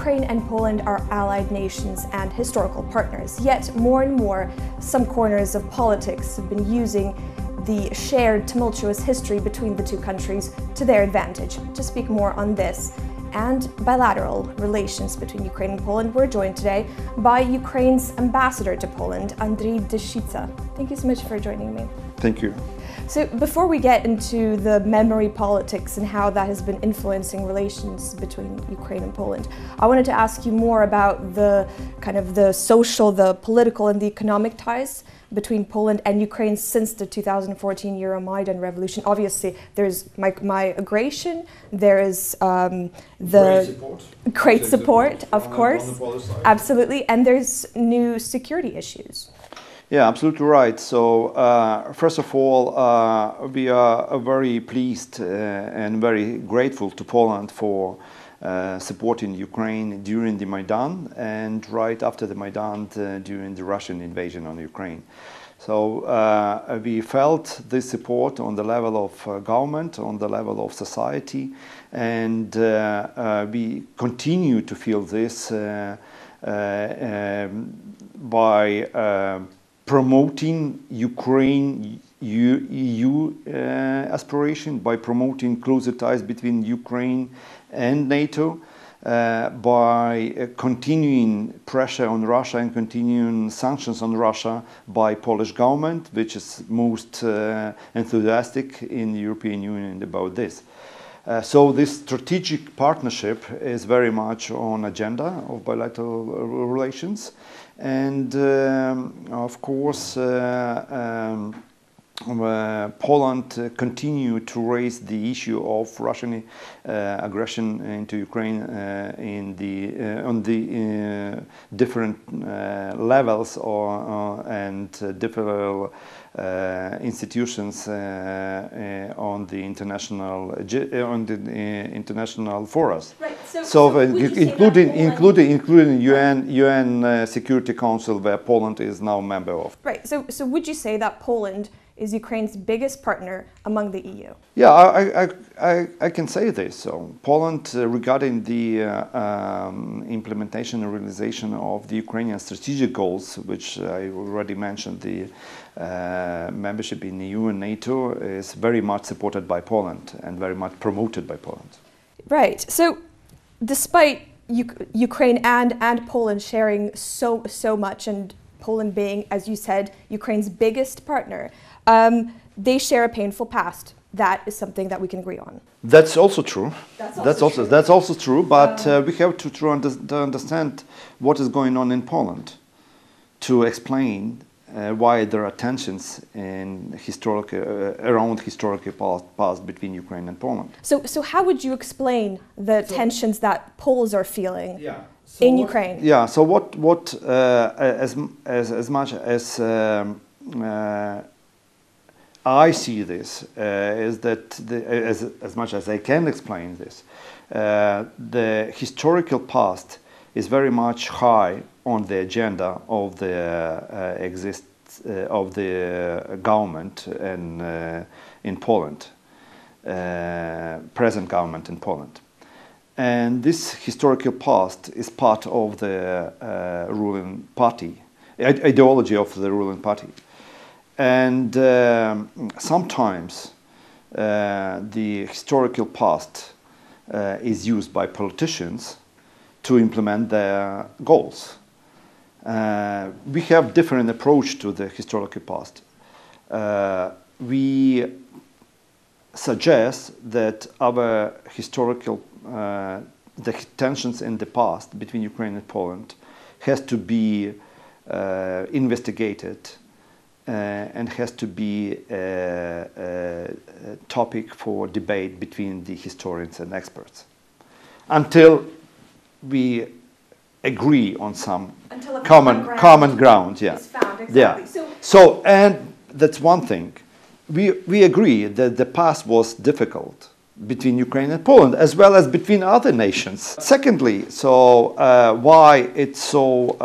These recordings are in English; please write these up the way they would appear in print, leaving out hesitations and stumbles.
Ukraine and Poland are allied nations and historical partners, yet more and more some corners of politics have been using the shared tumultuous history between the two countries to their advantage. To speak more on this and bilateral relations between Ukraine and Poland, we're joined today by Ukraine's ambassador to Poland, Andrii Deshchytsia. Thank you so much for joining me. Thank you. So before we get into the memory politics and how that has been influencing relations between Ukraine and Poland, I wanted to ask you more about the kind of the social, the political and the economic ties between Poland and Ukraine since the 2014 Euromaidan revolution. Obviously, there's migration, there is great support, of course, absolutely, and there's new security issues. Yeah, absolutely right. So, first of all, we are very pleased and very grateful to Poland for supporting Ukraine during the Maidan and right after the Maidan during the Russian invasion on Ukraine. So we felt this support on the level of government, on the level of society, and we continue to feel this by promoting Ukraine EU aspiration, by promoting closer ties between Ukraine and NATO, by continuing pressure on Russia and continuing sanctions on Russia by Polish government, which is most enthusiastic in the European Union about this. So this strategic partnership is very much on agenda of bilateral relations, and of course Poland continued to raise the issue of Russian aggression into Ukraine on the different levels and different institutions on the international forums. Right. So including UN Security Council, where Poland is now a member of. Right. So would you say that Poland is Ukraine's biggest partner among the EU? Yeah, I can say this. So Poland, regarding the implementation and realization of the Ukrainian strategic goals, which I already mentioned, the membership in the EU and NATO, is very much supported by Poland and very much promoted by Poland. Right. So despite Ukraine and Poland sharing so much, and Poland being, as you said, Ukraine's biggest partner, they share a painful past. That is something that we can agree on. That's also true. That's also true. But we have to understand what is going on in Poland to explain why there are tensions in around historical past between Ukraine and Poland. So how would you explain the tensions that Poles are feeling in Ukraine? Yeah. So what as much as I see this is that as much as I can explain this, the historical past is very much high on the agenda of the of the government in Poland, present government in Poland, and this historical past is part of the ruling party, ideology of the ruling party. And sometimes the historical past is used by politicians to implement their goals. We have different approach to the historical past. We suggest that our historical the tensions in the past between Ukraine and Poland has to be investigated. And has to be a topic for debate between the historians and experts until we agree on some common ground. Yeah, is found, exactly. Yeah. So and that's one thing. We agree that the past was difficult between Ukraine and Poland, as well as between other nations. Secondly, so why it's so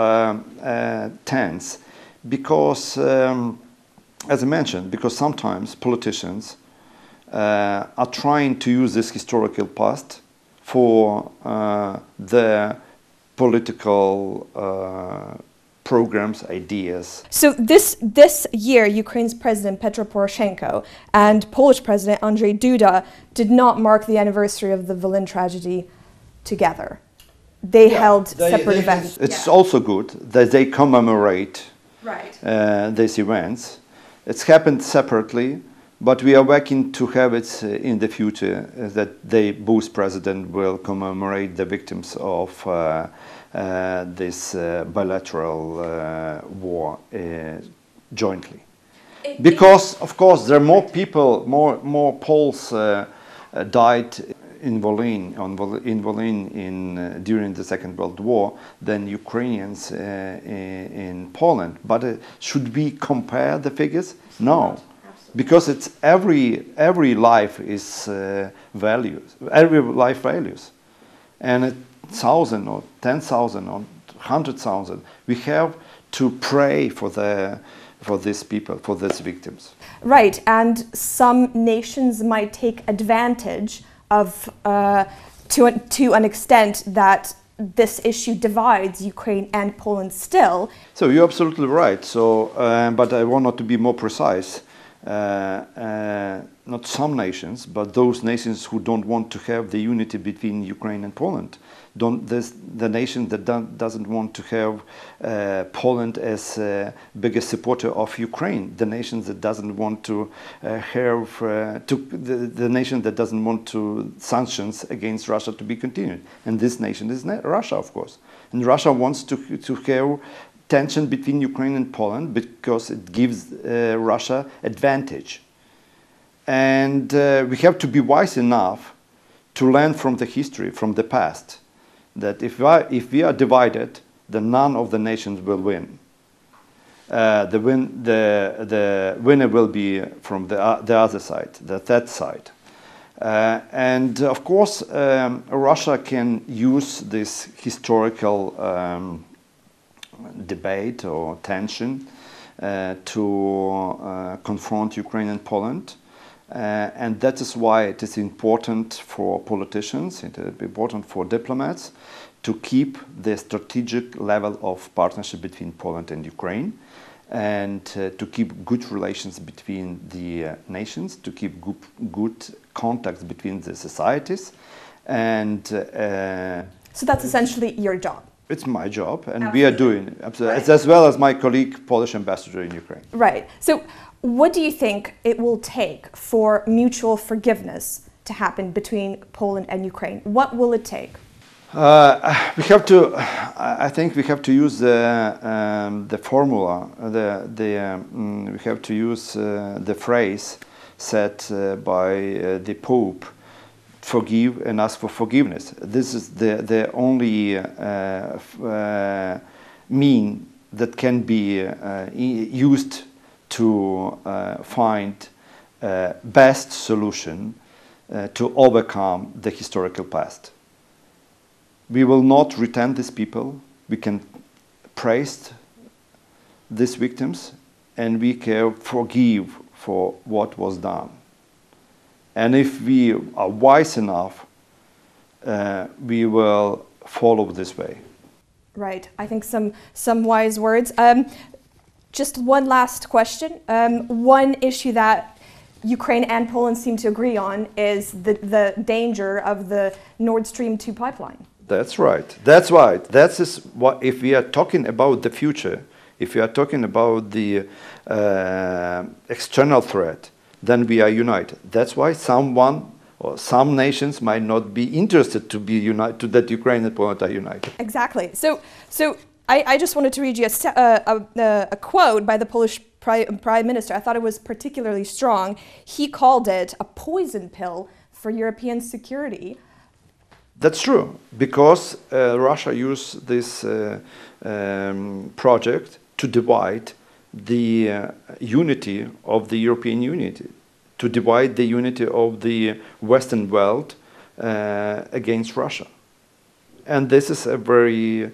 tense? Because, as I mentioned, because sometimes politicians are trying to use this historical past for the political programs, ideas. So this year, Ukraine's President Petro Poroshenko and Polish President Andrzej Duda did not mark the anniversary of the Volyn tragedy together. They held separate events. It's also good that they commemorate these events. It's happened separately, but we are working to have it in the future that both presidents will commemorate the victims of this bilateral war jointly. Because, of course, there are more people, more Poles died in Volyn, during the Second World War than Ukrainians in Poland. But should we compare the figures? No, because it's every life is values, every life values, and 1,000 or 10,000 or 100,000, we have to pray for these people, for these victims. Right, and some nations might take advantage of, to an extent that this issue divides Ukraine and Poland still. So you're absolutely right. So, but I want to be more precise. Not some nations, but those nations who don't want to have the unity between Ukraine and Poland. The nation that doesn't want to have Poland as biggest supporter of Ukraine, the nation that doesn't want to have the nation that doesn't want to sanctions against Russia to be continued, and this nation is Russia, of course, and Russia wants to have tension between Ukraine and Poland because it gives Russia advantage, and we have to be wise enough to learn from the history, from the past, that if we are divided, then none of the nations will win. The winner will be from the other side, the third side. And of course, Russia can use this historical debate or tension to confront Ukraine and Poland. And that is why it is important for politicians, it is important for diplomats to keep the strategic level of partnership between Poland and Ukraine, and to keep good relations between the nations, to keep good contacts between the societies. And so that's essentially your job. It's my job, and we are doing it, as well as my colleague, Polish ambassador in Ukraine. Right. So what do you think it will take for mutual forgiveness to happen between Poland and Ukraine? What will it take? We have to. I think we have to use the formula. We have to use the phrase said by the Pope: "Forgive and ask for forgiveness." This is the only mean that can be used to find best solution to overcome the historical past. We will not return these people. We can praise these victims, and we can forgive for what was done. And if we are wise enough, we will follow this way. Right. I think some wise words. Just one last question. One issue that Ukraine and Poland seem to agree on is the danger of the Nord Stream 2 pipeline. That's right. That's right. That is what, if we are talking about the future, if we are talking about the external threat, then we are united. That's why someone or some nations might not be interested to be united, that Ukraine and Poland are united. Exactly. So I just wanted to read you a quote by the Polish Prime Minister. I thought it was particularly strong. He called it a poison pill for European security. That's true, because Russia used this project to divide the unity of the European unity, to divide the unity of the Western world against Russia. And this is a very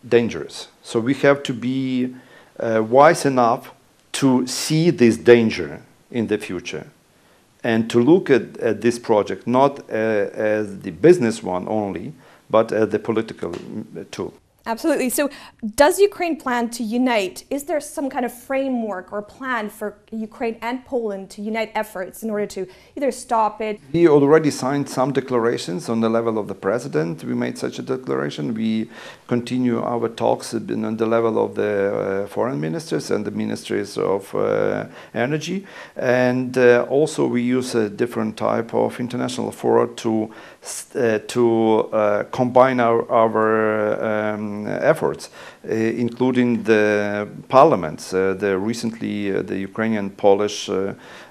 dangerous. So we have to be wise enough to see this danger in the future and to look at this project not as the business one only, but the political tool. Absolutely. So does Ukraine plan to unite? Is there some kind of framework or plan for Ukraine and Poland to unite efforts in order to either stop it? We already signed some declarations on the level of the president. We made such a declaration. We continue our talks on the level of the foreign ministers and the ministries of energy. And also we use a different type of international forum to combine our efforts, including the parliaments. Recently, the Ukrainian Polish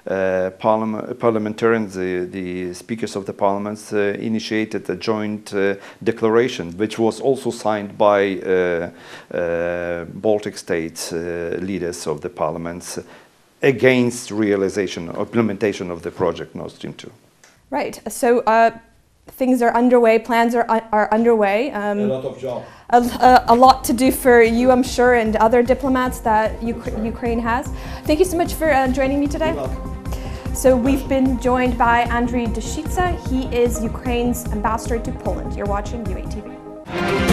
parliamentarians, the speakers of the parliaments, initiated a joint declaration, which was also signed by Baltic states leaders of the parliaments against realization or implementation of the project Nord Stream 2. Right. So things are underway, plans are underway. A lot of jobs. A lot to do for you, I'm sure, and other diplomats that Ukraine has. Thank you so much for joining me today. You're welcome. So we've been joined by Andrii Deshchytsia. He is Ukraine's ambassador to Poland. You're watching UATV.